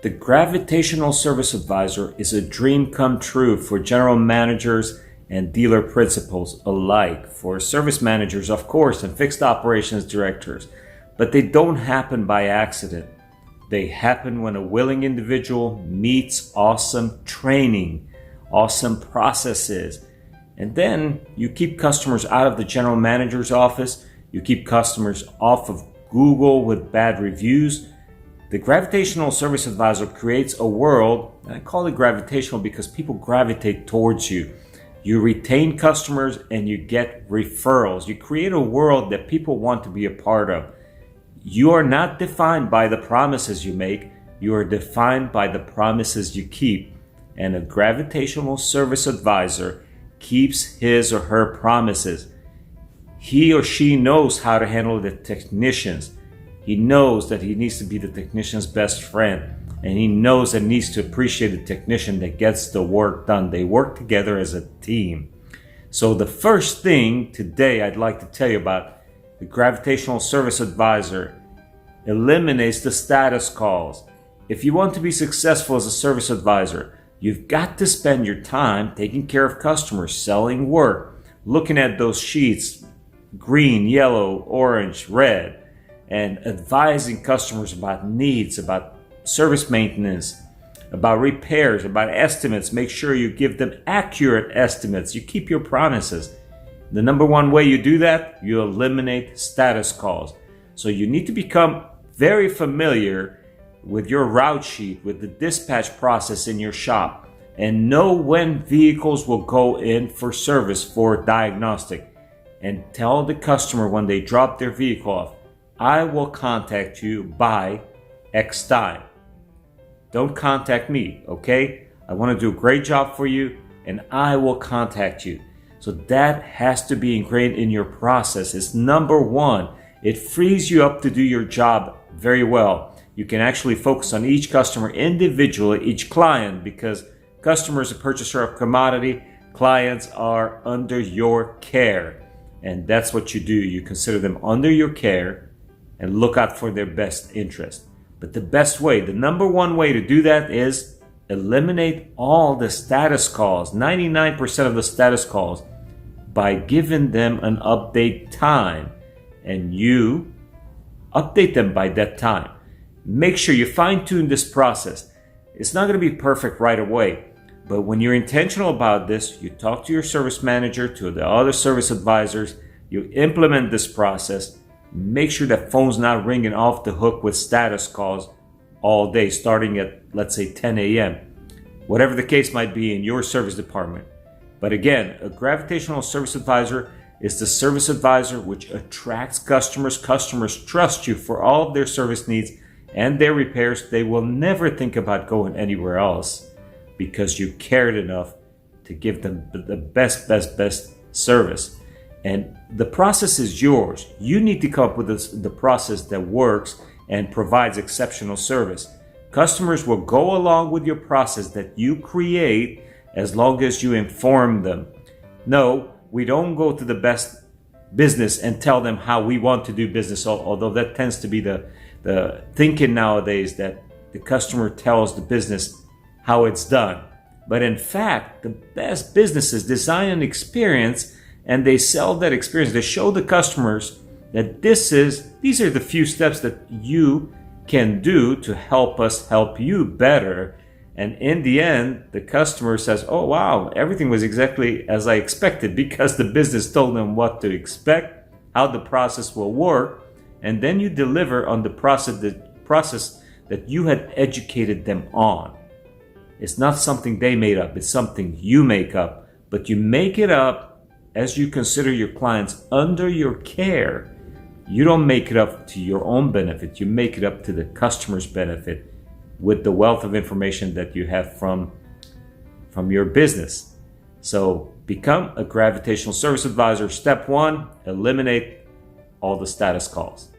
The Gravitational Service Advisor is a dream come true for general managers and dealer principals alike, for service managers, of course, and fixed operations directors. But they don't happen by accident. They happen when a willing individual meets awesome training, awesome processes, and then you keep customers out of the general manager's office, you keep customers off of Google with bad reviews. The Gravitational Service Advisor creates a world, and I call it gravitational because people gravitate towards you. You retain customers and you get referrals. You create a world that people want to be a part of. You are not defined by the promises you make. You are defined by the promises you keep. And a Gravitational Service Advisor keeps his or her promises. He or she knows how to handle the technicians. He knows that he needs to be the technician's best friend, and he knows that he needs to appreciate the technician that gets the work done. They work together as a team. So the first thing today I'd like to tell you about the Gravitational Service Advisor eliminates the status calls. If you want to be successful as a service advisor, you've got to spend your time taking care of customers, selling work, looking at those sheets, green, yellow, orange, red, and advising customers about needs, about service maintenance, about repairs, about estimates. Make sure you give them accurate estimates. You keep your promises. The number one way you do that, you eliminate status calls. So you need to become very familiar with your route sheet, with the dispatch process in your shop, and know when vehicles will go in for service, for diagnostic. And tell the customer when they drop their vehicle off, I will contact you by X time. Don't contact me, okay? I want to do a great job for you and I will contact you. So that has to be ingrained in your process. It's number one. It frees you up to do your job very well. You can actually focus on each customer individually, each client, because customers are a purchaser of commodity, clients are under your care. And that's what you do. You consider them under your care and look out for their best interest. But the best way, the number one way to do that is eliminate all the status calls, 99% of the status calls, by giving them an update time. And you update them by that time. Make sure you fine-tune this process. It's not going to be perfect right away, but when you're intentional about this, you talk to your service manager, to the other service advisors, you implement this process. Make sure that phone's not ringing off the hook with status calls all day, starting at, let's say, 10 a.m. Whatever the case might be in your service department. But again, a Gravitational Service Advisor is the service advisor which attracts customers. Customers trust you for all of their service needs and their repairs. They will never think about going anywhere else because you cared enough to give them the best service. And the process is yours. You need to come up with the process that works and provides exceptional service. Customers will go along with your process that you create as long as you inform them. No, we don't go to the best business and tell them how we want to do business, although that tends to be the thinking nowadays, that the customer tells the business how it's done. But in fact, the best businesses design an experience and they sell that experience. They show the customers that these are the few steps that you can do to help us help you better. And in the end, the customer says, oh wow, everything was exactly as I expected, because the business told them what to expect, how the process will work, and then you deliver on the process that you had educated them on. It's not something they made up, it's something you make up, but you make it up as you consider your clients under your care. You don't make it up to your own benefit, you make it up to the customer's benefit with the wealth of information that you have from your business. So become a Gravitational Service Advisor. Step one, eliminate all the status calls.